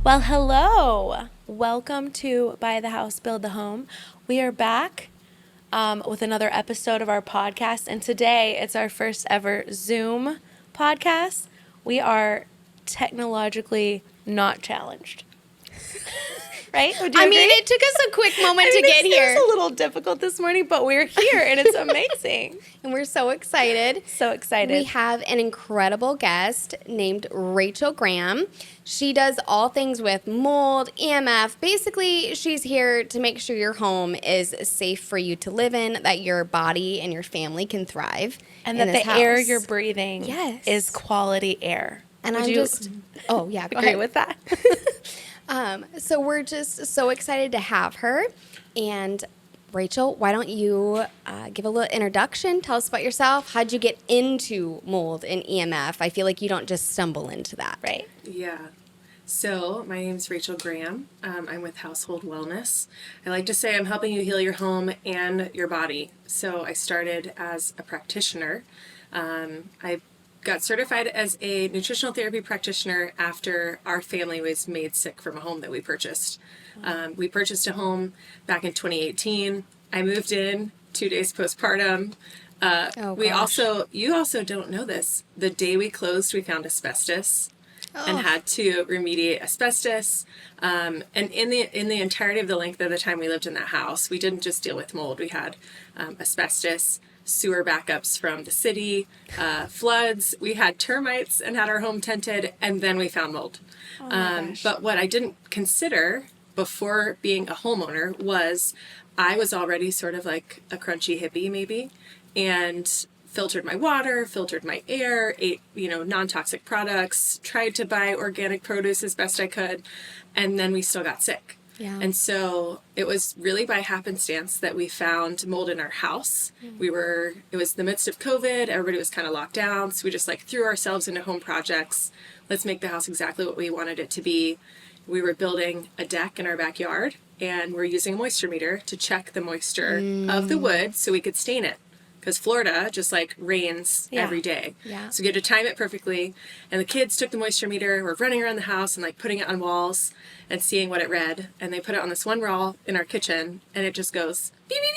Well, hello. Welcome to Buy the House, Build the Home. We are back with another episode of our podcast, and today it's our first ever Zoom podcast. We are technologically not challenged. Right? Would you agree? It took us a quick moment to get here. It was a little difficult this morning, but we're here, and it's amazing. And we're so excited. So excited. We have an incredible guest named Rachel Graham. She does all things with mold, EMF. Basically, she's here to make sure your home is safe for you to live in, that your body and your family can thrive. And that the air you're breathing is quality air. And Would I'm you just, oh yeah, go agree ahead. with that? So we're just so excited to have her. And Rachel, why don't you give a little introduction? Tell us about yourself. How'd you get into mold and EMF? I feel like you don't just stumble into that. Right. Yeah. So my name's Rachel Graham. I'm with Household Wellness. I like to say I'm helping you heal your home and your body. So I started as a practitioner. I got certified as a nutritional therapy practitioner after our family was made sick from a home that we purchased. We purchased a home back in 2018. I moved in 2 days postpartum. You also don't know this. The day we closed, we found asbestos and had to remediate asbestos. And in the entirety of the length of the time we lived in that house, we didn't just deal with mold. We had asbestos, sewer backups from the city, floods. We had termites and had our home tented, and then we found mold. But what I didn't consider before being a homeowner was I was already sort of like a crunchy hippie maybe, and filtered my water, filtered my air, ate, non-toxic products, tried to buy organic produce as best I could, and then we still got sick. Yeah. And so it was really by happenstance that we found mold in our house. It was the midst of COVID. Everybody was kind of locked down. So we just threw ourselves into home projects. Let's make the house exactly what we wanted it to be. We were building a deck in our backyard, and we're using a moisture meter to check the moisture of the wood so we could stain it. Because Florida just rains every day. Yeah. So we had to time it perfectly. And the kids took the moisture meter, were running around the house and putting it on walls and seeing what it read. And they put it on this one wall in our kitchen, and it just goes beep, beep,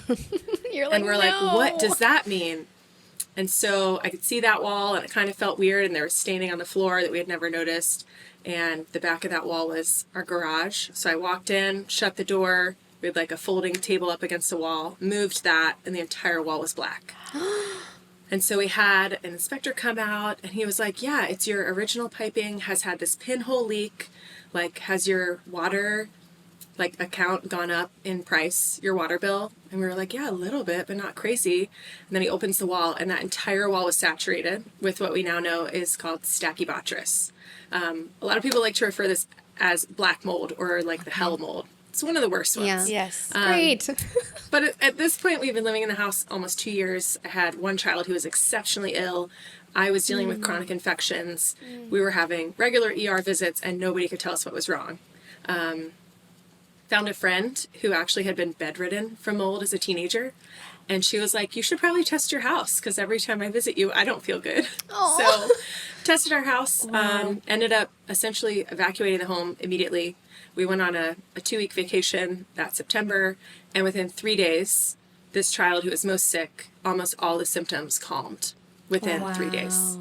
beep, beep, beep. You're like, And we're like, what does that mean? And so I could see that wall, and it kind of felt weird, and there was staining on the floor that we had never noticed. And the back of that wall was our garage. So I walked in, shut the door. We had a folding table up against the wall, moved that, and the entire wall was black. And so we had an inspector come out, and he was like, yeah, it's your original piping has had this pinhole leak. Has your water, account gone up in price, your water bill? And we were like, yeah, a little bit, but not crazy. And then he opens the wall, and that entire wall was saturated with what we now know is called Stachybotrys. A lot of people like to refer this as black mold or the hell mold. It's one of the worst ones. Yeah. Yes. Great. But at this point, we've been living in the house almost 2 years. I had one child who was exceptionally ill. I was dealing with chronic infections. We were having regular ER visits, and nobody could tell us what was wrong. Found a friend who actually had been bedridden from mold as a teenager. And she was like, you should probably test your house, because every time I visit you, I don't feel good. Aww. So tested our house, Wow. ended up essentially evacuating the home immediately. We went on a 2-week vacation that September, and within 3 days, this child who was most sick, almost all the symptoms calmed within 3 days.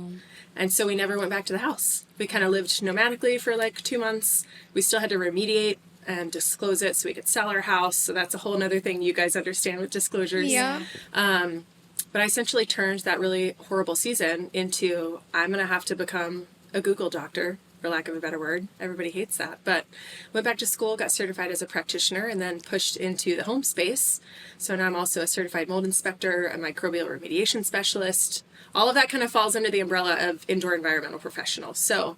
And so we never went back to the house. We kind of lived nomadically for 2 months. We still had to remediate and disclose it so we could sell our house. So that's a whole other thing you guys understand with disclosures. Yeah. But I essentially turned that really horrible season into, I'm going to have to become a Google doctor, for lack of a better word. Everybody hates that. But went back to school, got certified as a practitioner, and then pushed into the home space. So now I'm also a certified mold inspector, a microbial remediation specialist. All of that kind of falls under the umbrella of indoor environmental professional. So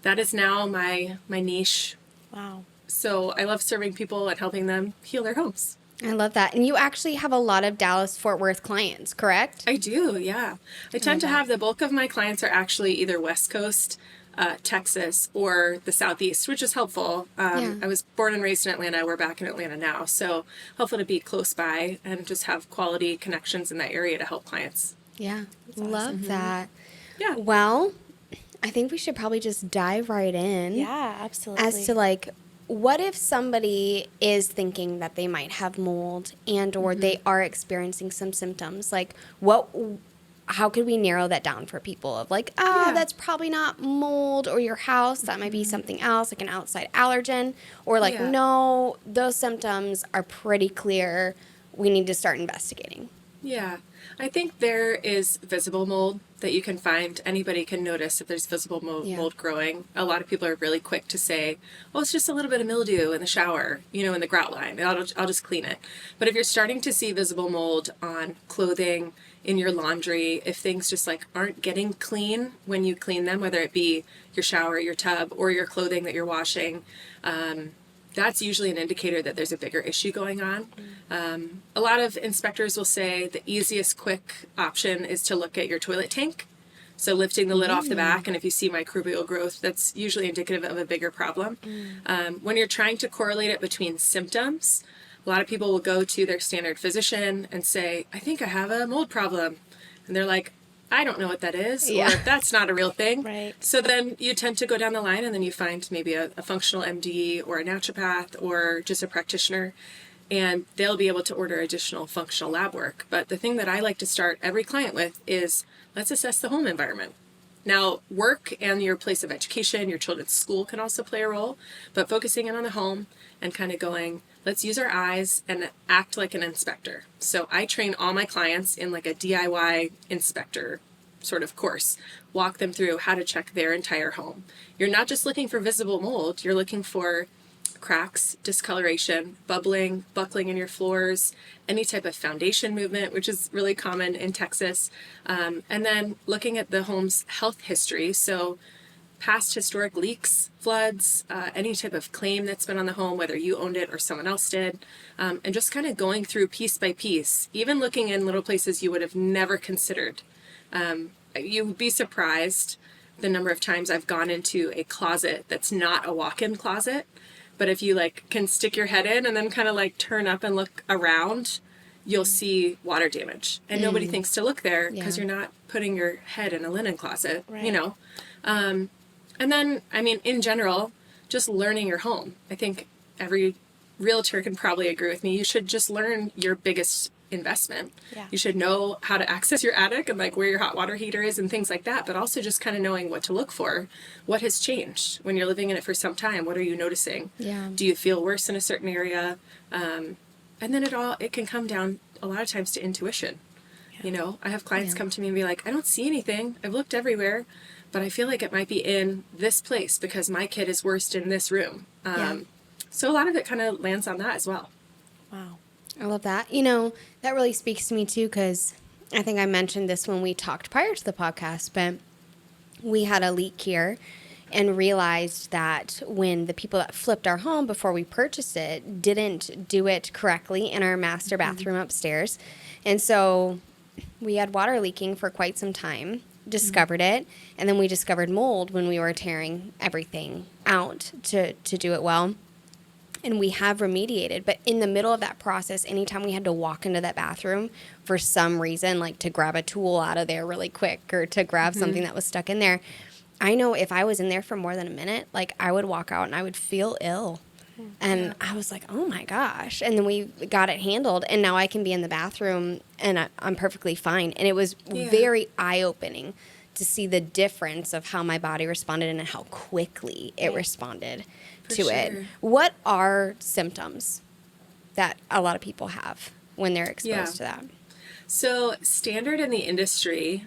that is now my niche. Wow. So I love serving people and helping them heal their homes. I love that. And you actually have a lot of Dallas-Fort Worth clients, correct? I do, yeah. I tend to have the bulk of my clients are actually either West Coast, Texas, or the Southeast, which is helpful. I was born and raised in Atlanta. We're back in Atlanta now. So helpful to be close by and just have quality connections in that area to help clients. Yeah. Love that. Yeah. Well, I think we should probably just dive right in. Yeah, absolutely. As to like, what if somebody is thinking that they might have mold and or they are experiencing some symptoms? Like, how could we narrow that down for people of like, Yeah. that's probably not mold or your house, that might be something else, like an outside allergen, or like, Yeah. no, those symptoms are pretty clear. We need to start investigating. Yeah, I think there is visible mold that you can find. Anybody can notice if there's visible mold growing. A lot of people are really quick to say, "Oh, it's just a little bit of mildew in the shower, in the grout line. I'll just clean it." But if you're starting to see visible mold on clothing, in your laundry, if things just like aren't getting clean when you clean them, whether it be your shower, your tub, or your clothing that you're washing, that's usually an indicator that there's a bigger issue going on. A lot of inspectors will say the easiest quick option is to look at your toilet tank. So lifting the lid off the back, and if you see microbial growth, that's usually indicative of a bigger problem. When you're trying to correlate it between symptoms, a lot of people will go to their standard physician and say, I think I have a mold problem. And they're like, I don't know what that is, or that's not a real thing. Right. So then you tend to go down the line and then you find maybe a functional MD or a naturopath or just a practitioner, and they'll be able to order additional functional lab work. But the thing that I like to start every client with is let's assess the home environment. Now, work and your place of education, your children's school can also play a role, but focusing in on the home and kind of going, let's use our eyes and act like an inspector. So I train all my clients in like a DIY inspector sort of course, walk them through how to check their entire home. You're not just looking for visible mold, you're looking for cracks, discoloration, bubbling, buckling in your floors, any type of foundation movement, which is really common in Texas. And then looking at the home's health history. So past historic leaks, floods, any type of claim that's been on the home, whether you owned it or someone else did, and just kind of going through piece by piece, even looking in little places you would have never considered. You would be surprised the number of times I've gone into a closet that's not a walk-in closet, but if you like can stick your head in and then kind of like turn up and look around, you'll see water damage. And nobody thinks to look there because you're not putting your head in a linen closet, Right. And then, I mean, in general, just learning your home. I think every realtor can probably agree with me. You should just learn your biggest investment. Yeah. You should know how to access your attic and like where your hot water heater is and things like that, but also just kind of knowing what to look for. What has changed when you're living in it for some time? What are you noticing? Yeah. Do you feel worse in a certain area? And then it can come down a lot of times to intuition. I have clients come to me and be like, I don't see anything. I've looked everywhere, but I feel like it might be in this place because my kid is worst in this room. So a lot of it kind of lands on that as well. Wow. I love that. That really speaks to me too, because I think I mentioned this when we talked prior to the podcast, but we had a leak here and realized that when the people that flipped our home before we purchased it didn't do it correctly in our master bathroom upstairs. And so we had water leaking for quite some time, discovered it, and then we discovered mold when we were tearing everything out to do it well. And we have remediated. But in the middle of that process, anytime we had to walk into that bathroom for some reason, like to grab a tool out of there really quick or to grab something that was stuck in there, I know if I was in there for more than a minute, like I would walk out and I would feel ill. And I was like, oh my gosh. And then we got it handled. And now I can be in the bathroom and I'm perfectly fine. And it was very eye-opening to see the difference of how my body responded and how quickly it responded to it. What are symptoms that a lot of people have when they're exposed to that? So standard in the industry,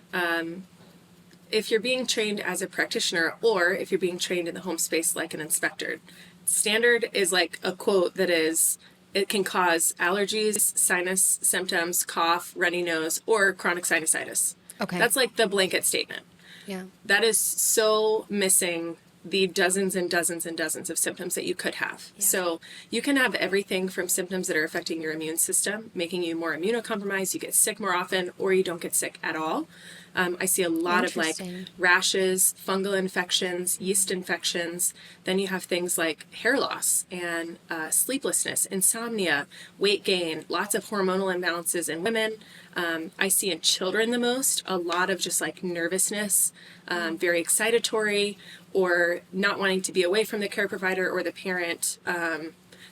if you're being trained as a practitioner or if you're being trained in the home space like an inspector, standard is like a quote that is, it can cause allergies, sinus symptoms, cough, runny nose, or chronic sinusitis. Okay. That's like the blanket statement. Yeah. That is so missing the dozens and dozens and dozens of symptoms that you could have. Yeah. So you can have everything from symptoms that are affecting your immune system, making you more immunocompromised, you get sick more often, or you don't get sick at all. I see a lot of like rashes, fungal infections, yeast infections. Then you have things like hair loss and sleeplessness, insomnia, weight gain, lots of hormonal imbalances in women. I see in children the most, a lot of just like nervousness, very excitatory, or not wanting to be away from the care provider or the parent.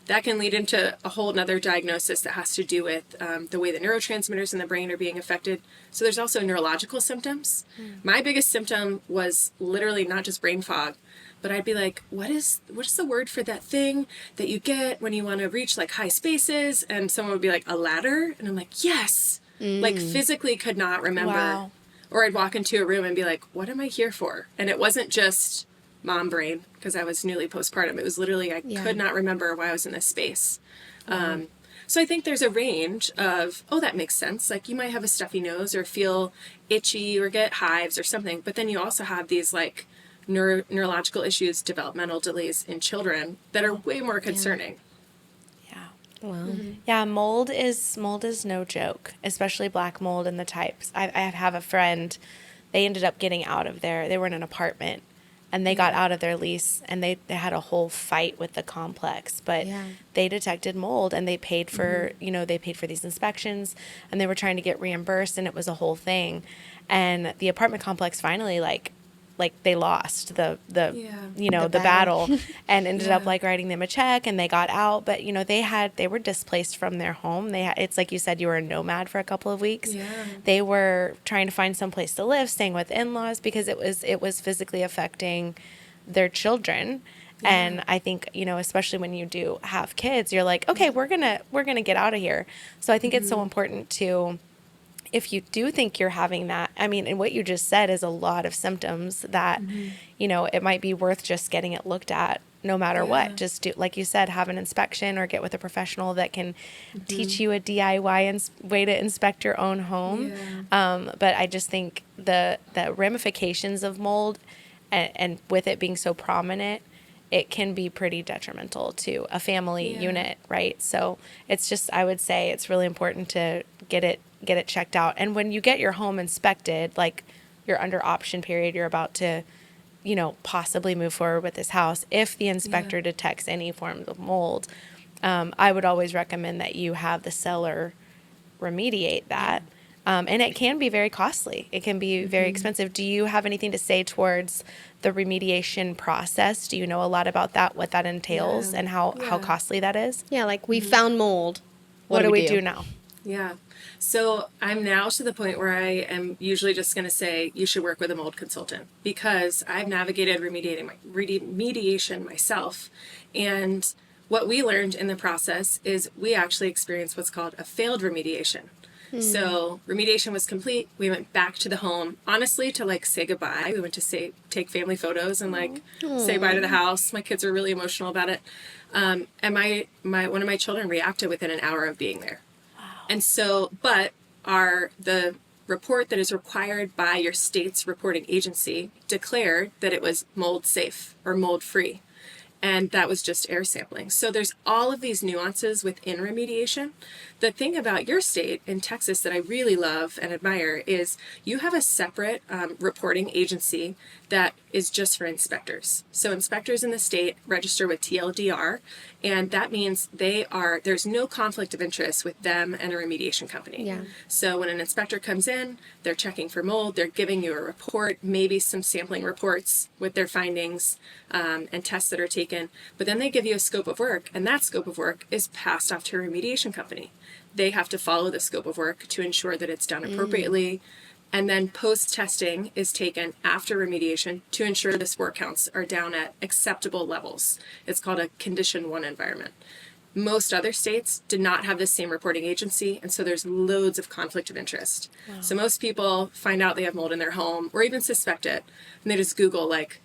That can lead into a whole nother diagnosis that has to do with the way the neurotransmitters in the brain are being affected. So there's also neurological symptoms. My biggest symptom was literally not just brain fog, but I'd be like, what is the word for that thing that you get when you want to reach like high spaces? And someone would be like, a ladder? And I'm like, yes. Like physically could not remember. Wow. Or I'd walk into a room and be like, what am I here for? And it wasn't just mom brain, because I was newly postpartum. It was literally, I could not remember why I was in this space. So I think there's a range of, oh, that makes sense. Like you might have a stuffy nose or feel itchy or get hives or something. But then you also have these like neurological issues, developmental delays in children that are way more concerning. Yeah. Wow. Mm-hmm. Yeah, mold is no joke, especially black mold and the types. I have a friend, they ended up getting out of there. They were in an apartment and they got out of their lease and they had a whole fight with the complex, but they detected mold and they paid for, they paid for these inspections and they were trying to get reimbursed and it was a whole thing. And the apartment complex finally like they lost the battle and ended up like writing them a check and they got out. But, they were displaced from their home. It's like you said, you were a nomad for a couple of weeks. Yeah. They were trying to find some place to live, staying with in-laws because it was physically affecting their children. Yeah. And I think, especially when you do have kids, you're like, okay, we're going to get out of here. So I think it's so important to, if you do think you're having that, I mean, and what you just said is a lot of symptoms that, it might be worth just getting it looked at no matter what. Just do, like you said, have an inspection or get with a professional that can teach you a DIY way to inspect your own home. Yeah. But I just think the ramifications of mold and with it being so prominent, it can be pretty detrimental to a family unit, right? So it's just, I would say it's really important to get it checked out. And when you get your home inspected, like you're under option period, you're about to, possibly move forward with this house. If the inspector detects any form of mold, I would always recommend that you have the seller remediate that. And it can be very costly. It can be very expensive. Do you have anything to say towards the remediation process? Do you know a lot about that, what that entails and how costly that is? Yeah, like we found mold. What do we do now? Yeah. So I'm now to the point where I am usually just going to say you should work with a mold consultant because I've navigated remediation myself. And what we learned in the process is we actually experienced what's called a failed remediation. So remediation was complete. We went back to the home, honestly, to like say goodbye. We went to take family photos and like say bye to the house. My kids are really emotional about it. And my one of my children reacted within an hour of being there. Wow. And so, but the report that is required by your state's reporting agency declared that it was mold safe or mold free. And that was just air sampling. So there's all of these nuances within remediation. The thing about your state in Texas that I really love and admire is you have a separate reporting agency that is just for inspectors. So inspectors in the state register with TLDR, and that means there's no conflict of interest with them and a remediation company. Yeah. So when an inspector comes in, they're checking for mold, they're giving you a report, maybe some sampling reports with their findings and tests that are taken, but then they give you a scope of work, and that scope of work is passed off to a remediation company. They have to follow the scope of work to ensure that it's done appropriately. And then post-testing is taken after remediation to ensure the spore counts are down at acceptable levels. It's called a Condition 1 environment. Most other states did not have the same reporting agency, and so there's loads of conflict of interest. Wow. So most people find out they have mold in their home or even suspect it, and they just Google, like,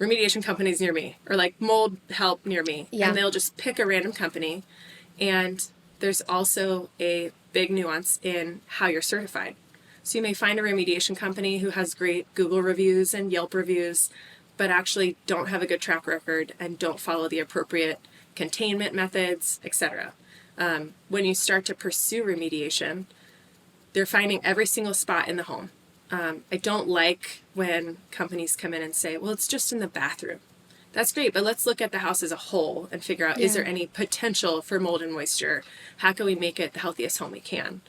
remediation companies near me or, like, mold help near me. Yeah. And they'll just pick a random company. And there's also a big nuance in how you're certified. So you may find a remediation company who has great Google reviews and Yelp reviews, but actually don't have a good track record and don't follow the appropriate containment methods, etc. When you start to pursue remediation, they're finding every single spot in the home. I don't like when companies come in and say, well, it's just in the bathroom. That's great, but let's look at the house as a whole and figure out, is there any potential for mold and moisture? How can we make it the healthiest home we can?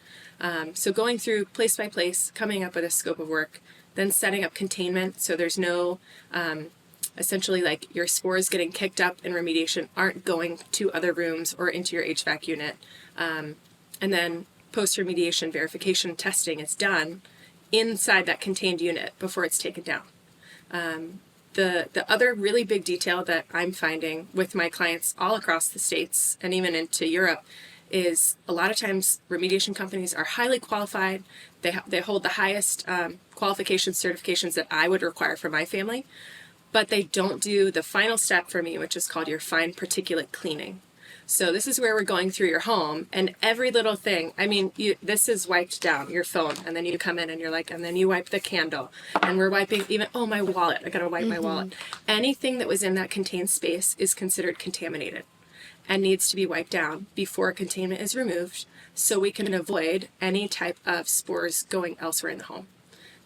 So going through place by place, coming up with a scope of work, then setting up containment so there's no, essentially like your spores getting kicked up in remediation aren't going to other rooms or into your HVAC unit. And then post-remediation verification testing is done inside that contained unit before it's taken down. The other really big detail that I'm finding with my clients all across the States and even into Europe is a lot of times remediation companies are highly qualified. They hold the highest qualifications, certifications that I would require for my family, but they don't do the final step for me, which is called your fine particulate cleaning. So this is where we're going through your home and every little thing. I mean, this is wiped down, your phone, and then you come in and you're like, and then you wipe the candle, and we're wiping even, oh, my wallet, I gotta wipe my wallet. Anything that was in that contained space is considered contaminated and needs to be wiped down before containment is removed so we can avoid any type of spores going elsewhere in the home.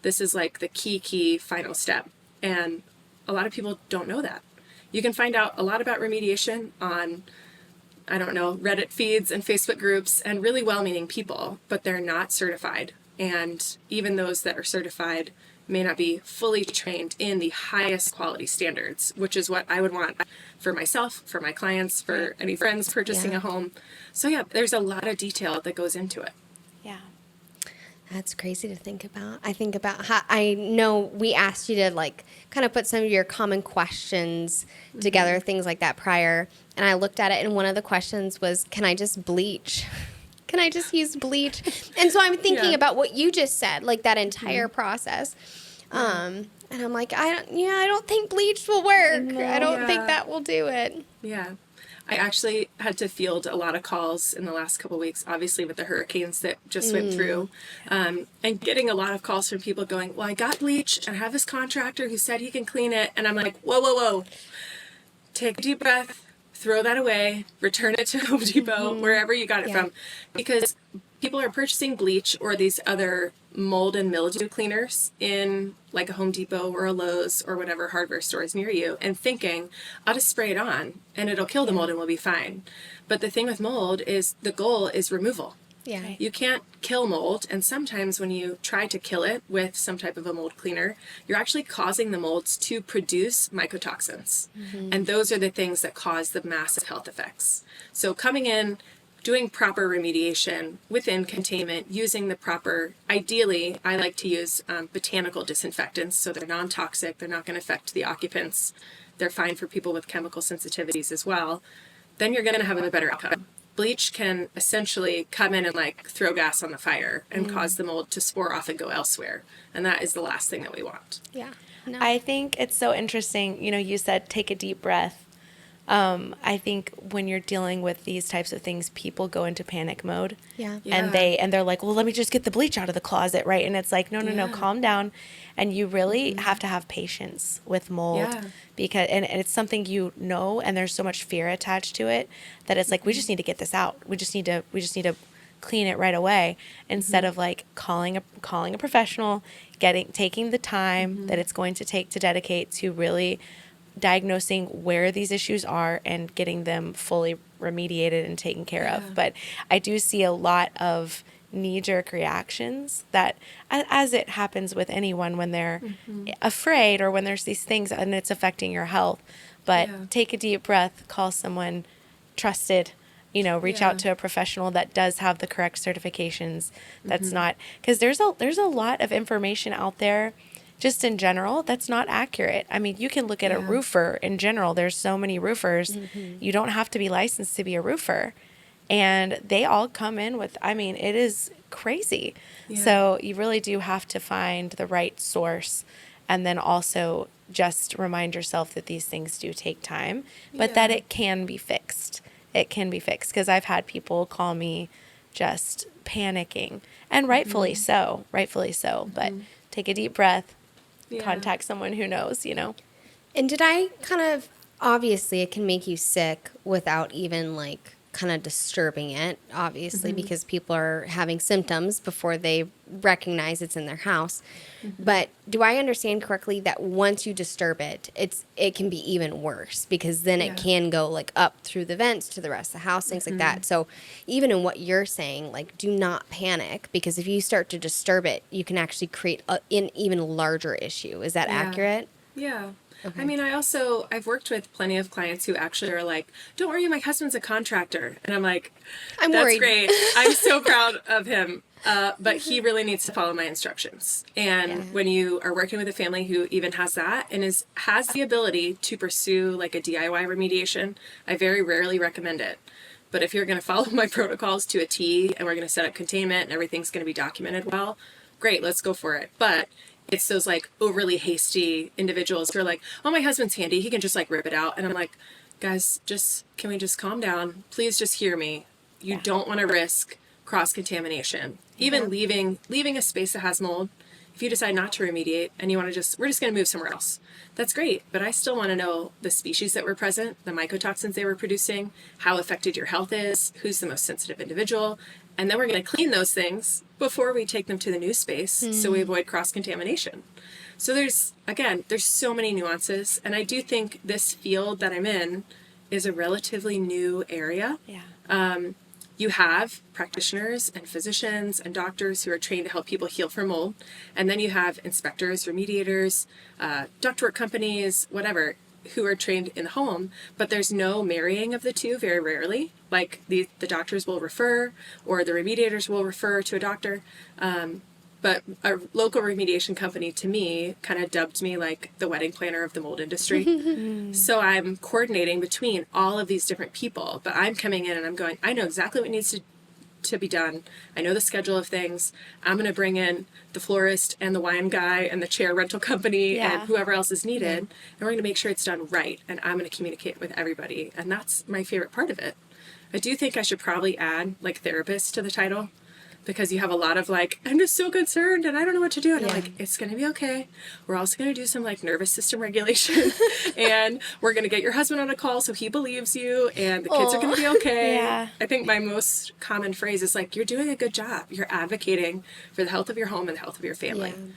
This is like the key final step. And a lot of people don't know that. You can find out a lot about remediation on, I don't know, Reddit feeds and Facebook groups and really well-meaning people, but they're not certified. And even those that are certified may not be fully trained in the highest quality standards, which is what I would want for myself, for my clients, for any friends purchasing a home. So yeah, there's a lot of detail that goes into it. Yeah. That's crazy to think about. I think about how, I know we asked you to like kind of put some of your common questions together, things like that prior. And I looked at it and one of the questions was, can I just bleach? Can I just use bleach? And so I'm thinking about what you just said, like that entire process. And I'm like, I don't think bleach will work. No. I don't think that will do it. Yeah. I actually had to field a lot of calls in the last couple of weeks, obviously with the hurricanes that just went through, and getting a lot of calls from people going, well, I got bleach and I have this contractor who said he can clean it. And I'm like, whoa. Take a deep breath, throw that away, return it to Home Depot, wherever you got it from. Because people are purchasing bleach or these other mold and mildew cleaners in like a Home Depot or a Lowe's or whatever hardware store is near you and thinking, I'll just spray it on and it'll kill the mold and we'll be fine. But the thing with mold is the goal is removal. Yeah. You can't kill mold, and sometimes when you try to kill it with some type of a mold cleaner, you're actually causing the molds to produce mycotoxins. And those are the things that cause the massive health effects. So coming in, doing proper remediation within containment, using the proper, ideally, I like to use botanical disinfectants, so they're non-toxic, they're not going to affect the occupants, they're fine for people with chemical sensitivities as well, then you're going to have a better outcome. Bleach can essentially come in and like throw gas on the fire and cause the mold to spore off and go elsewhere. And that is the last thing that we want. Yeah. No. I think it's so interesting. You know, you said take a deep breath. I think when you're dealing with these types of things, people go into panic mode. Yeah. And they're like, well, let me just get the bleach out of the closet, right? And it's like, no, calm down. And you really have to have patience with mold because and it's something and there's so much fear attached to it that it's like we just need to get this out. We just need to clean it right away instead of like calling a professional, taking the time that it's going to take to dedicate to really diagnosing where these issues are and getting them fully remediated and taken care of. But I do see a lot of knee-jerk reactions that, as it happens with anyone when they're afraid or when there's these things and it's affecting your health. But take a deep breath, call someone trusted, reach out to a professional that does have the correct certifications. That's not, because there's a lot of information out there just in general that's not accurate. I mean, you can look at a roofer in general. There's so many roofers. You don't have to be licensed to be a roofer. And they all come in with, it is crazy. Yeah. So you really do have to find the right source and then also just remind yourself that these things do take time, but that it can be fixed. It can be fixed because I've had people call me just panicking, and rightfully so, but take a deep breath, contact someone who knows, And did I kind of, obviously, it can make you sick without even like kind of disturbing it, obviously, because people are having symptoms before they recognize it's in their house. But do I understand correctly that once you disturb it, it can be even worse because then Yeah. it can go like up through the vents to the rest of the house, things like that. So even in what you're saying, like do not panic because if you start to disturb it, you can actually create an even larger issue. Is that Yeah. accurate? Yeah. Okay. I mean, I've worked with plenty of clients who actually are like, don't worry, my husband's a contractor. And I'm like, I'm that's worried. great. I'm so proud of him. But he really needs to follow my instructions. And Yeah. when you are working with a family who even has that and has the ability to pursue like a DIY remediation, I very rarely recommend it. But if you're going to follow my protocols to a T and we're going to set up containment and everything's going to be documented well, great, let's go for it. But it's those like overly hasty individuals who are like, oh, my husband's handy. He can just like rip it out. And I'm like, guys, can we just calm down? Please just hear me. You don't want to risk cross contamination. Even leaving a space that has mold. If you decide not to remediate and you want to we're just going to move somewhere else. That's great. But I still want to know the species that were present, the mycotoxins they were producing, how affected your health is, who's the most sensitive individual. And then we're going to clean those things before we take them to the new space so we avoid cross-contamination. So there's so many nuances. And I do think this field that I'm in is a relatively new area. Yeah. You have practitioners and physicians and doctors who are trained to help people heal from mold. And then you have inspectors, remediators, ductwork companies, whatever, who are trained in the home. But there's no marrying of the two very rarely. Like the doctors will refer or the remediators will refer to a doctor. But a local remediation company to me kind of dubbed me like the wedding planner of the mold industry. So I'm coordinating between all of these different people, but I'm coming in and I'm going, I know exactly what needs to be done. I know the schedule of things. I'm going to bring in the florist and the wine guy and the chair rental company and whoever else is needed. And we're going to make sure it's done right. And I'm going to communicate with everybody. And that's my favorite part of it. I do think I should probably add like therapist to the title. Because you have a lot of like, I'm just so concerned and I don't know what to do. And I'm like, it's going to be okay. We're also going to do some like nervous system regulation. And we're going to get your husband on a call so he believes you. And the kids are going to be okay. Yeah. I think my most common phrase is like, you're doing a good job. You're advocating for the health of your home and the health of your family. Yeah.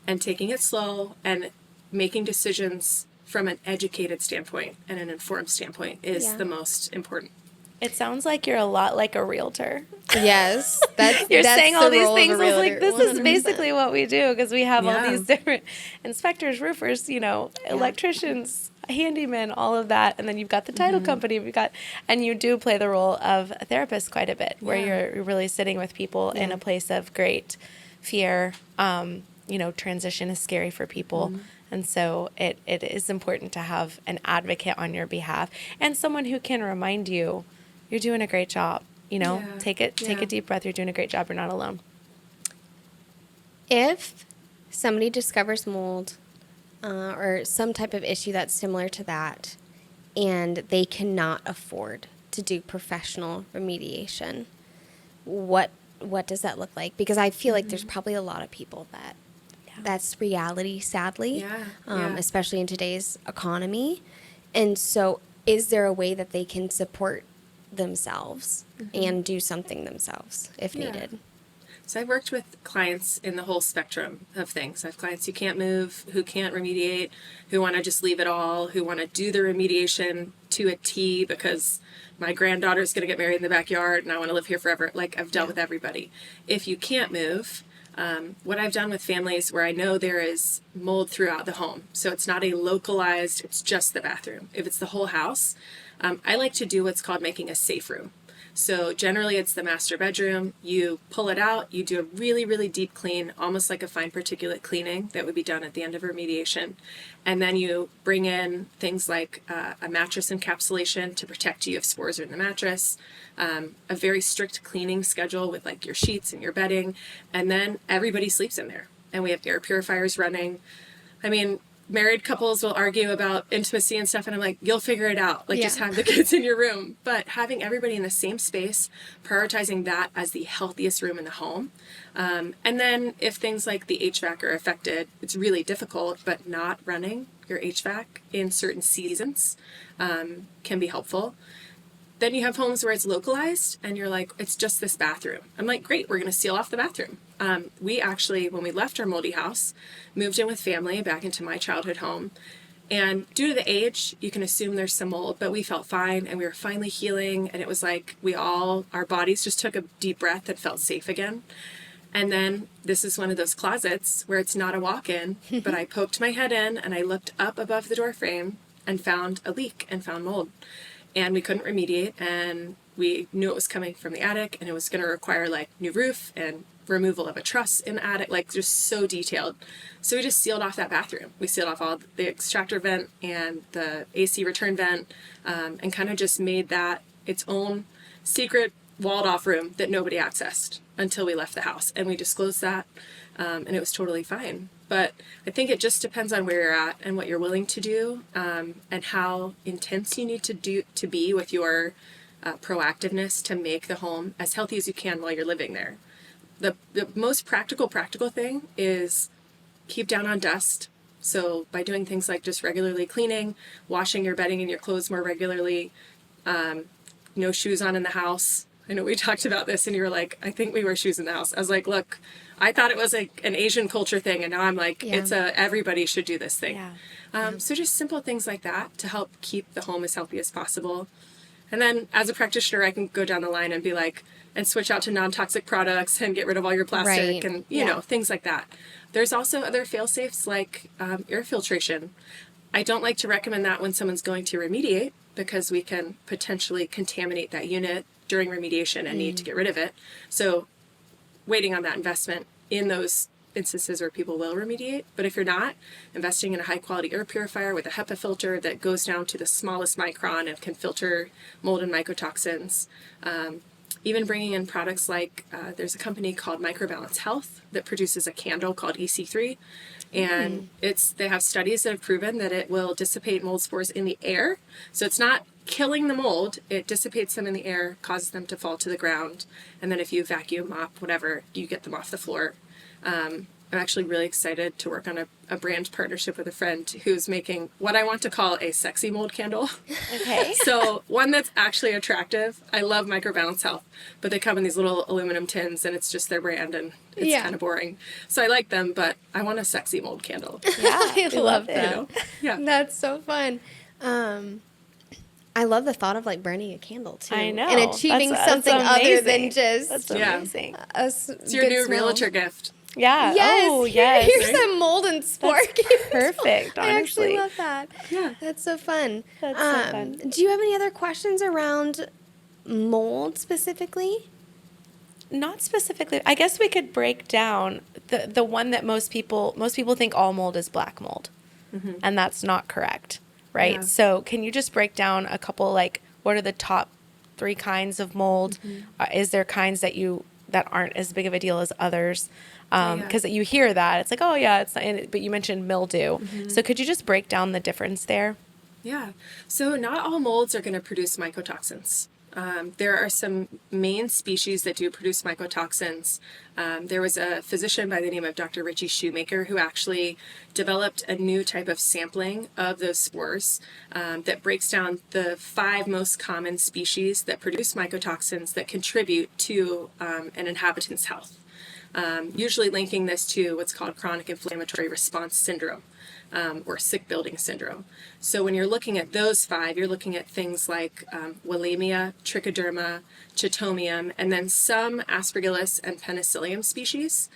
And taking it slow and making decisions from an educated standpoint and an informed standpoint is the most important. It sounds like you're a lot like a realtor. Yes, that's You're that's saying the all these role of a things. I was like, realtor, this is 100%. basically what we do because we have all Yeah. these different inspectors, roofers, electricians, handymen, all of that. And then you've got the title company. And you do play the role of a therapist quite a bit where you're really sitting with people in a place of great fear. Transition is scary for people. And so it is important to have an advocate on your behalf and someone who can remind you, you're doing a great job. Take a deep breath. You're doing a great job. You're not alone. If somebody discovers mold or some type of issue that's similar to that, and they cannot afford to do professional remediation, what does that look like? Because I feel like there's probably a lot of people that's reality, sadly, especially in today's economy. And so is there a way that they can support themselves and do something themselves if needed? So I've worked with clients in the whole spectrum of things. I have clients who can't move, who can't remediate, who want to just leave it all, who want to do the remediation to a T because my granddaughter's going to get married in the backyard and I want to live here forever. Like I've dealt with everybody. If you can't move, what I've done with families where I know there is mold throughout the home, so it's not a localized, it's just the bathroom. If it's the whole house, I like to do what's called making a safe room. So generally it's the master bedroom. You pull it out, you do a really, really deep clean, almost like a fine particulate cleaning that would be done at the end of remediation. And then you bring in things like a mattress encapsulation to protect you if spores are in the mattress, a very strict cleaning schedule with like your sheets and your bedding, and then everybody sleeps in there. And we have air purifiers running. I mean, married couples will argue about intimacy and stuff, and I'm like, you'll figure it out. Like, just Yeah. have the kids in your room. But having everybody in the same space, prioritizing that as the healthiest room in the home. And then if things like the HVAC are affected, it's really difficult, but not running your HVAC in certain seasons can be helpful. Then you have homes where it's localized and you're like, it's just this bathroom. I'm like, great, we're going to seal off the bathroom. We actually, when we left our moldy house, moved in with family back into my childhood home. And due to the age, you can assume there's some mold, but we felt fine and we were finally healing. And it was like our bodies just took a deep breath and felt safe again. And then this is one of those closets where it's not a walk-in, but I poked my head in and I looked up above the door frame and found a leak and found mold. And we couldn't remediate, and we knew it was coming from the attic, and it was going to require like new roof and removal of a truss in the attic, like just so detailed. So we just sealed off that bathroom. We sealed off all the extractor vent and the AC return vent, and kind of just made that its own secret walled off room that nobody accessed until we left the house. And we disclosed that, and it was totally fine. But I think it just depends on where you're at and what you're willing to do, and how intense you need to be with your proactiveness to make the home as healthy as you can while you're living there. The most practical thing is keep down on dust. So by doing things like just regularly cleaning, washing your bedding and your clothes more regularly, no shoes on in the house. I know we talked about this and you were like, I think we wear shoes in the house. I was like, look, I thought it was like an Asian culture thing, and now I'm like, it's everybody should do this thing. So just simple things like that to help keep the home as healthy as possible. And then as a practitioner, I can go down the line and be like, and switch out to non-toxic products and get rid of all your plastic and, you know, things like that. There's also other fail-safes like air filtration. I don't like to recommend that when someone's going to remediate, because we can potentially contaminate that unit during remediation and need to get rid of it. So waiting on that investment in those instances where people will remediate. But if you're not, investing in a high quality air purifier with a HEPA filter that goes down to the smallest micron and can filter mold and mycotoxins. Even bringing in products like there's a company called Microbalance Health that produces a candle called EC3. And they have studies that have proven that it will dissipate mold spores in the air. So it's not killing the mold, it dissipates them in the air, causes them to fall to the ground. And then if you vacuum, mop, whatever, you get them off the floor. I'm actually really excited to work on a brand partnership with a friend who's making what I want to call a sexy mold candle. Okay. So one that's actually attractive. I love Microbalance Health, but they come in these little aluminum tins and it's just their brand and it's kind of boring. So I like them, but I want a sexy mold candle. Yeah, I love that. You know? Yeah. That's so fun. I love the thought of like burning a candle too. I know. And achieving That's something other amazing. than just That's Yeah. amazing. It's your new realtor gift. Yeah. Yes. Oh, yes. Here's some mold and spore. Perfect, I actually honestly. love that. Yeah. That's so fun. That's so fun. Do you have any other questions around mold specifically? Not specifically. I guess we could break down the one that most people think all mold is black mold. And that's not correct, right? Yeah. So can you just break down a couple, like, what are the top 3 kinds of mold? Is there kinds that aren't as big of a deal as others? Because you hear that, it's like, oh yeah, it's not, but you mentioned mildew. So could you just break down the difference there? Yeah. So not all molds are going to produce mycotoxins. There are some main species that do produce mycotoxins. There was a physician by the name of Dr. Richie Shoemaker who actually developed a new type of sampling of those spores that breaks down the 5 most common species that produce mycotoxins that contribute to an inhabitant's health. Usually linking this to what's called chronic inflammatory response syndrome. Or sick building syndrome. So when you're looking at those 5, you're looking at things like Wallemia, Trichoderma, Chitomium, and then some Aspergillus and Penicillium species.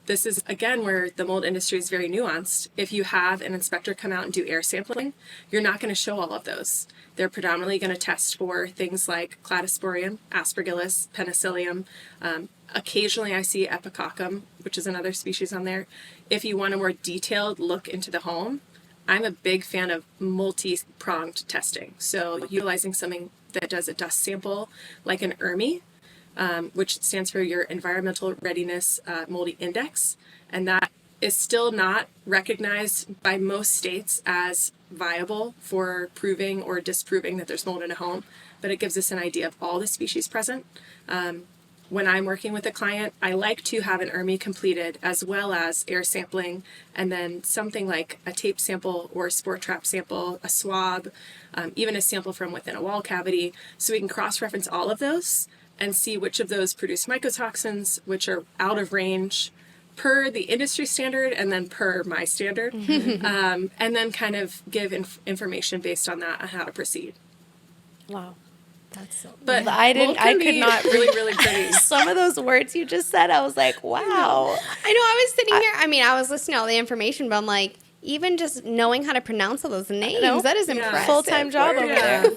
This is, again, where the mold industry is very nuanced. If you have an inspector come out and do air sampling, you're not going to show all of those. They're predominantly going to test for things like Cladosporium, Aspergillus, Penicillium. Occasionally I see Epicoccum, which is another species on there. If you want a more detailed look into the home, I'm a big fan of multi-pronged testing. So utilizing something that does a dust sample like an ERMI, which stands for your Environmental Readiness Moldy Index. And that is still not recognized by most states as viable for proving or disproving that there's mold in a home, but it gives us an idea of all the species present. When I'm working with a client, I like to have an ERMI completed as well as air sampling, and then something like a tape sample or a spore trap sample, a swab, even a sample from within a wall cavity, so we can cross-reference all of those and see which of those produce mycotoxins, which are out of range per the industry standard and then per my standard, and then kind of give information based on that on how to proceed. Wow. That's so. But I could could not really, really pretty. Some of those words you just said, I was like, wow. I know. I was sitting here. I mean, I was listening to all the information, but I'm like, even just knowing how to pronounce all those names, that is impressive. Full-time job over there.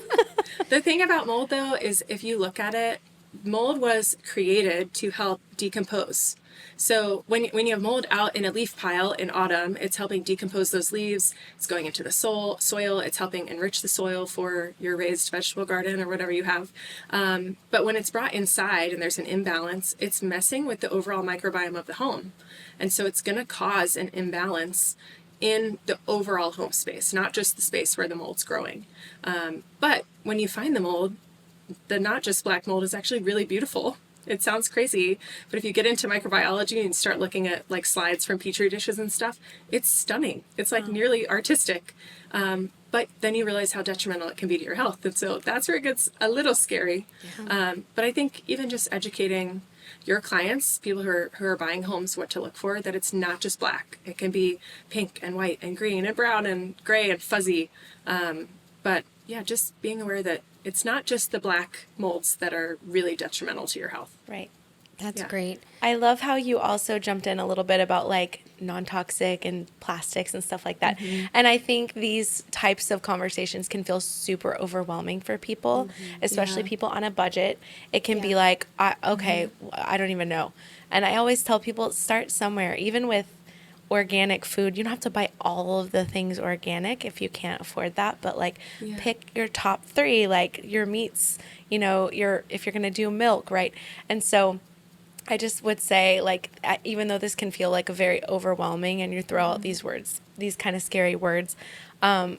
The thing about mold, though, is if you look at it, mold was created to help decompose. So when you have mold out in a leaf pile in autumn, it's helping decompose those leaves. It's going into the soil. It's helping enrich the soil for your raised vegetable garden or whatever you have. But when it's brought inside and there's an imbalance, it's messing with the overall microbiome of the home. And so it's going to cause an imbalance in the overall home space, not just the space where the mold's growing. But when you find the mold, the not just black mold is actually really beautiful. It sounds crazy, but if you get into microbiology and start looking at like slides from petri dishes and stuff, it's stunning. It's like nearly artistic. But then you realize how detrimental it can be to your health. And so that's where it gets a little scary. Yeah. But I think even just educating your clients, people who are buying homes, what to look for, that it's not just black. It can be pink and white and green and brown and gray and fuzzy. But yeah, just being aware that it's not just the black molds that are really detrimental to your health. Right. That's great. I love how you also jumped in a little bit about like non-toxic and plastics and stuff like that. And I think these types of conversations can feel super overwhelming for people, especially people on a budget. It can be like, okay, I don't even know. And I always tell people, start somewhere, even with organic food. You don't have to buy all of the things organic if you can't afford that, but like pick your top 3, like your meats, you know, if you're going to do milk, right? And so I just would say, like, even though this can feel like a very overwhelming and you throw out these words, these kind of scary words,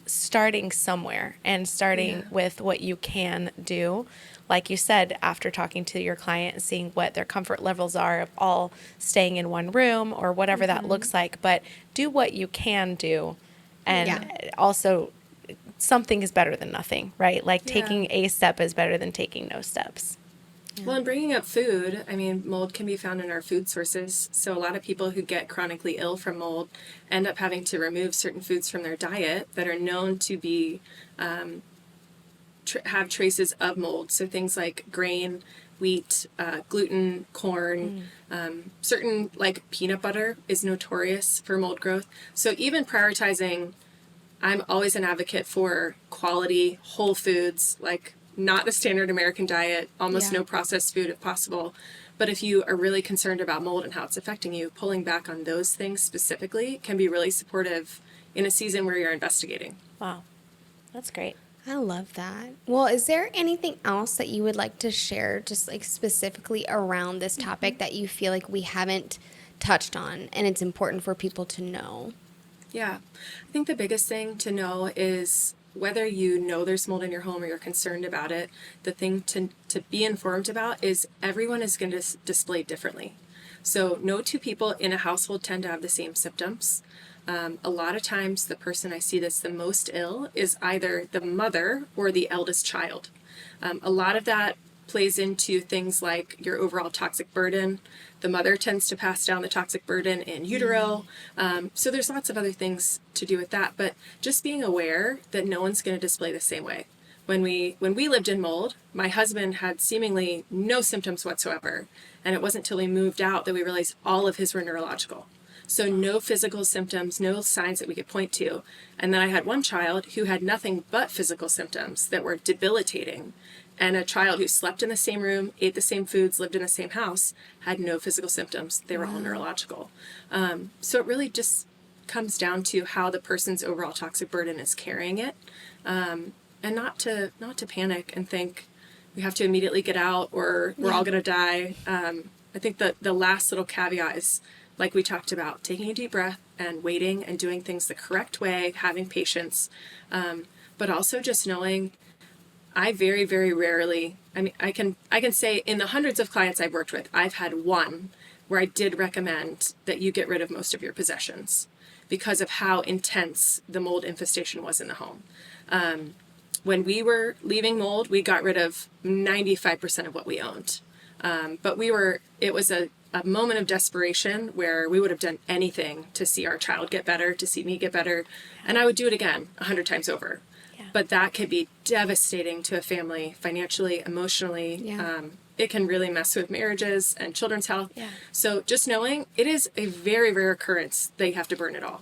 starting somewhere and starting with what you can do. Like you said, after talking to your client and seeing what their comfort levels are of all staying in one room or whatever that looks like, but do what you can do. And also, something is better than nothing, right? Like taking a step is better than taking no steps. Well, and bringing up food, I mean, mold can be found in our food sources. So a lot of people who get chronically ill from mold end up having to remove certain foods from their diet that are known to be have traces of mold. So things like grain, wheat, gluten, corn, certain like peanut butter is notorious for mold growth. So even prioritizing, I'm always an advocate for quality whole foods, like not the standard American diet, almost no processed food if possible. But if you are really concerned about mold and how it's affecting you, pulling back on those things specifically can be really supportive in a season where you're investigating. Wow. That's great. I love that. Well, is there anything else that you would like to share just like specifically around this topic that you feel like we haven't touched on and it's important for people to know? Yeah. I think the biggest thing to know is whether you know there's mold in your home or you're concerned about it, the thing to be informed about is everyone is going to display differently. So no two people in a household tend to have the same symptoms. A lot of times the person I see that's the most ill is either the mother or the eldest child. A lot of that plays into things like your overall toxic burden. The mother tends to pass down the toxic burden in utero. So there's lots of other things to do with that, but just being aware that no one's going to display the same way. When we lived in mold, my husband had seemingly no symptoms whatsoever, and it wasn't until we moved out that we realized all of his were neurological. So no physical symptoms, no signs that we could point to. And then I had one child who had nothing but physical symptoms that were debilitating. And a child who slept in the same room, ate the same foods, lived in the same house, had no physical symptoms. They were all neurological. So it really just comes down to how the person's overall toxic burden is carrying it. And not to panic and think we have to immediately get out or we're all going to die. I think the last little caveat is like we talked about, taking a deep breath and waiting and doing things the correct way, having patience, but also just knowing I very, very rarely, I mean, I can say in the hundreds of clients I've worked with, I've had one where I did recommend that you get rid of most of your possessions because of how intense the mold infestation was in the home. When we were leaving mold, we got rid of 95% of what we owned. But it was a moment of desperation where we would have done anything to see our child get better, to see me get better. And I would do it again 100 times over. Yeah. But that could be devastating to a family financially, emotionally. Yeah. It can really mess with marriages and children's health. Yeah. So just knowing it is a very rare occurrence that you have to burn it all.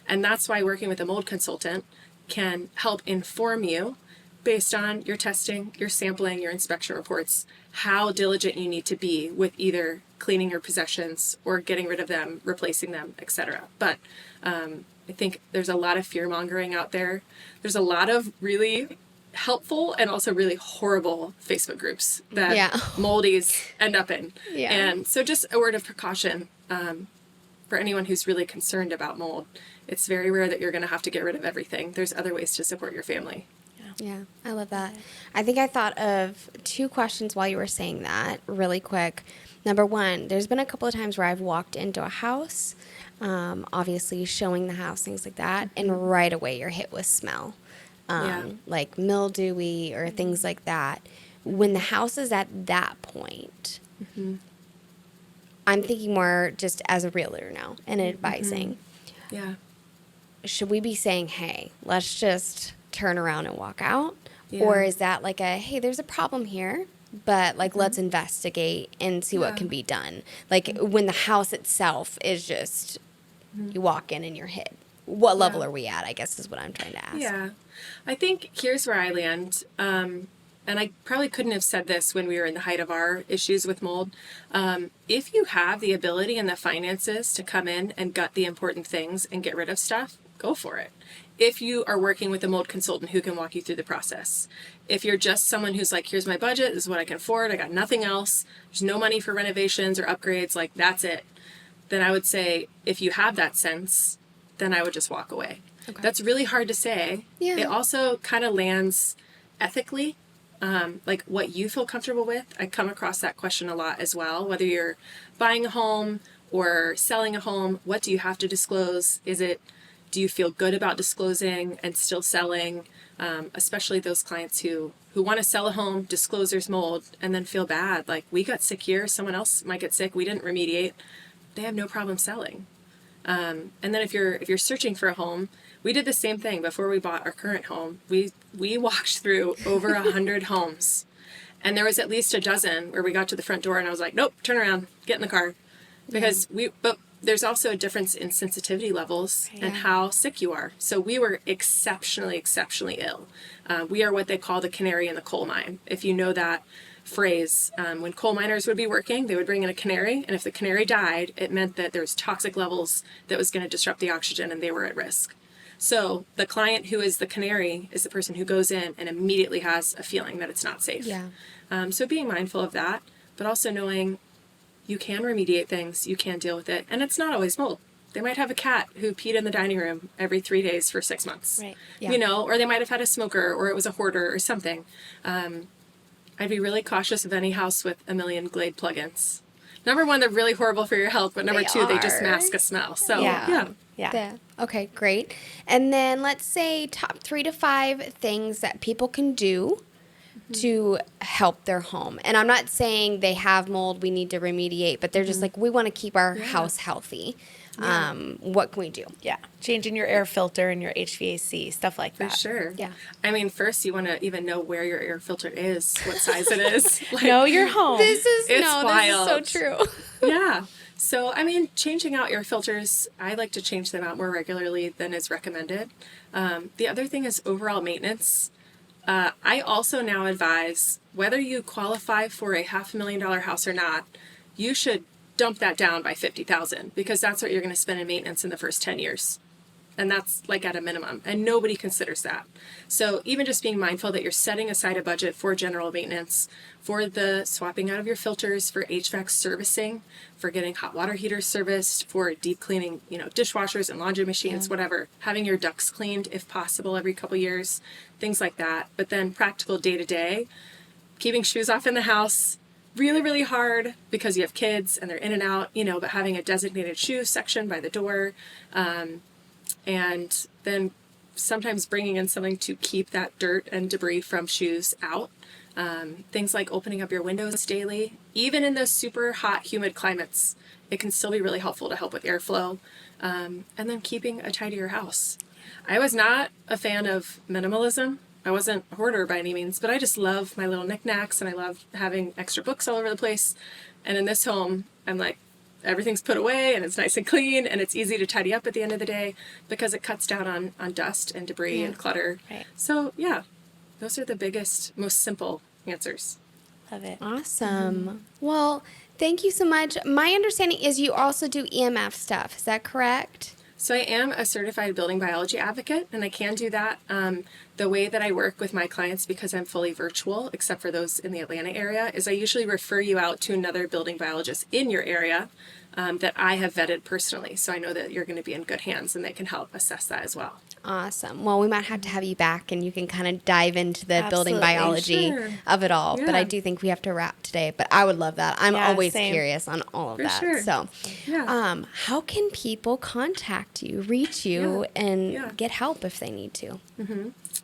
And that's why working with a mold consultant can help inform you based on your testing, your sampling, your inspection reports, how diligent you need to be with either cleaning your possessions or getting rid of them, replacing them, etc. But I think there's a lot of fear-mongering out there. There's a lot of really helpful and also really horrible Facebook groups that moldies end up in. Yeah. And so just a word of precaution for anyone who's really concerned about mold. It's very rare that you're going to have to get rid of everything. There's other ways to support your family. Yeah, I love that. I think I thought of 2 questions while you were saying that really quick. Number one, there's been a couple of times where I've walked into a house, obviously showing the house, things like that, and right away you're hit with smell, like mildewy or things like that. When the house is at that point, I'm thinking more just as a realtor now and advising. Yeah. Should we be saying, hey, let's just turn around and walk out? Yeah. Or is that like a, hey, there's a problem here, but like let's investigate and see what can be done? Like when the house itself is just, you walk in and you're hit. What level are we at, I guess is what I'm trying to ask. Yeah. I think here's where I land. And I probably couldn't have said this when we were in the height of our issues with mold. If you have the ability and the finances to come in and gut the important things and get rid of stuff, go for it. If you are working with a mold consultant who can walk you through the process. If you're just someone who's like, here's my budget, this is what I can afford, I got nothing else, there's no money for renovations or upgrades, like that's it, then I would say if you have that sense, then I would just walk away. Okay. That's really hard to say. Yeah. It also kind of lands ethically, like what you feel comfortable with. I come across that question a lot as well, whether you're buying a home or selling a home, what do you have to disclose? Do you feel good about disclosing and still selling? Especially those clients who want to sell a home, disclose there's mold, and then feel bad. Like, we got sick here, someone else might get sick, we didn't remediate. They have no problem selling. And then if you're searching for a home, we did the same thing before we bought our current home. We walked through over 100 homes, and there was at least a dozen where we got to the front door and I was like, nope, turn around, get in the car. Because but there's also a difference in sensitivity levels and how sick you are. So we were exceptionally ill. We are what they call the canary in the coal mine. If you know that phrase, when coal miners would be working, they would bring in a canary, and if the canary died, it meant that there's toxic levels that was going to disrupt the oxygen and they were at risk. So the client who is the canary is the person who goes in and immediately has a feeling that it's not safe. Yeah. So being mindful of that, but also knowing you can remediate things, you can deal with it, and it's not always mold. They might have a cat who peed in the dining room every 3 days for 6 months. Right. Yeah. Or they might have had a smoker, or it was a hoarder or something. I'd be really cautious of any house with a million Glade plugins. Number one, they're really horrible for your health, but number two, they just mask a smell. So, yeah. Okay, great. And then let's say top 3 to 5 things that people can do to help their home. And I'm not saying they have mold, we need to remediate, but they're just like, we want to keep our house healthy. Yeah. What can we do? Yeah. Changing your air filter and your HVAC, stuff like that. For sure. Yeah. I mean, first you want to even know where your air filter is, what size it is. Know your home. This is so true. Yeah. So, I mean, changing out air filters, I like to change them out more regularly than is recommended. The other thing is overall maintenance. I also now advise, whether you qualify for a $500,000 house or not, you should dump that down by $50,000, because that's what you're going to spend in maintenance in the first 10 years. And that's like at a minimum. And nobody considers that. So even just being mindful that you're setting aside a budget for general maintenance, for the swapping out of your filters, for HVAC servicing, for getting hot water heaters serviced, for deep cleaning, dishwashers and laundry machines, whatever, having your ducts cleaned if possible every couple years, things like that. But then practical day to day, keeping shoes off in the house, really, really hard because you have kids and they're in and out, but having a designated shoe section by the door, and then sometimes bringing in something to keep that dirt and debris from shoes out. Things like opening up your windows daily. Even in those super hot, humid climates, it can still be really helpful to help with airflow. And then keeping a tidier house. I was not a fan of minimalism. I wasn't a hoarder by any means, but I just love my little knickknacks and I love having extra books all over the place. And in this home, I'm like, everything's put away and it's nice and clean and it's easy to tidy up at the end of the day because it cuts down on dust and debris and clutter. Right. So yeah, those are the biggest, most simple answers. Love it. Awesome. Well, thank you so much. My understanding is you also do EMF stuff. Is that correct? So I am a certified building biology advocate, and I can do that. The way that I work with my clients, because I'm fully virtual, except for those in the Atlanta area, is I usually refer you out to another building biologist in your area that I have vetted personally. So I know that you're going to be in good hands, and they can help assess that as well. Awesome. Well, we might have to have you back and you can kind of dive into the building Absolutely. biology Sure. of it all. But Yeah. I do think we have to wrap today. But I would love that. I'm Yeah, always same. curious on all of For that. sure. So, Yeah. how can people contact you, reach you, and Yeah. get help if they need to?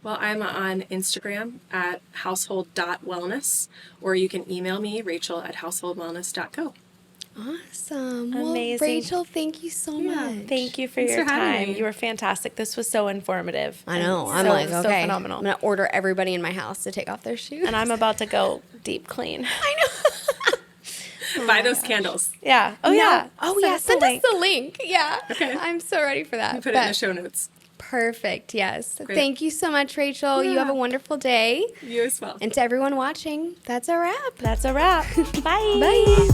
Well, I'm on Instagram at household.wellness, or you can email me, rachel@householdwellness.co. Awesome. Amazing. Well, Rachel, thank you so much. Thank you for Thanks your for having time. me. You were fantastic. This was so informative. I know. and I'm so, like, so okay. phenomenal. I'm going to order everybody in my house to take off their shoes. And I'm about to go deep clean. Buy those candles. Yeah. Oh, No. yeah. Oh, Send yeah. us the Send us link. the link. Yeah. Okay. I'm so ready for that. Put it in the But- show notes. Perfect. Yes. Great. Thank you so much, Rachel. You have a Yeah. wonderful day. You as well. And to everyone watching, that's a wrap. That's a wrap. Bye. Bye.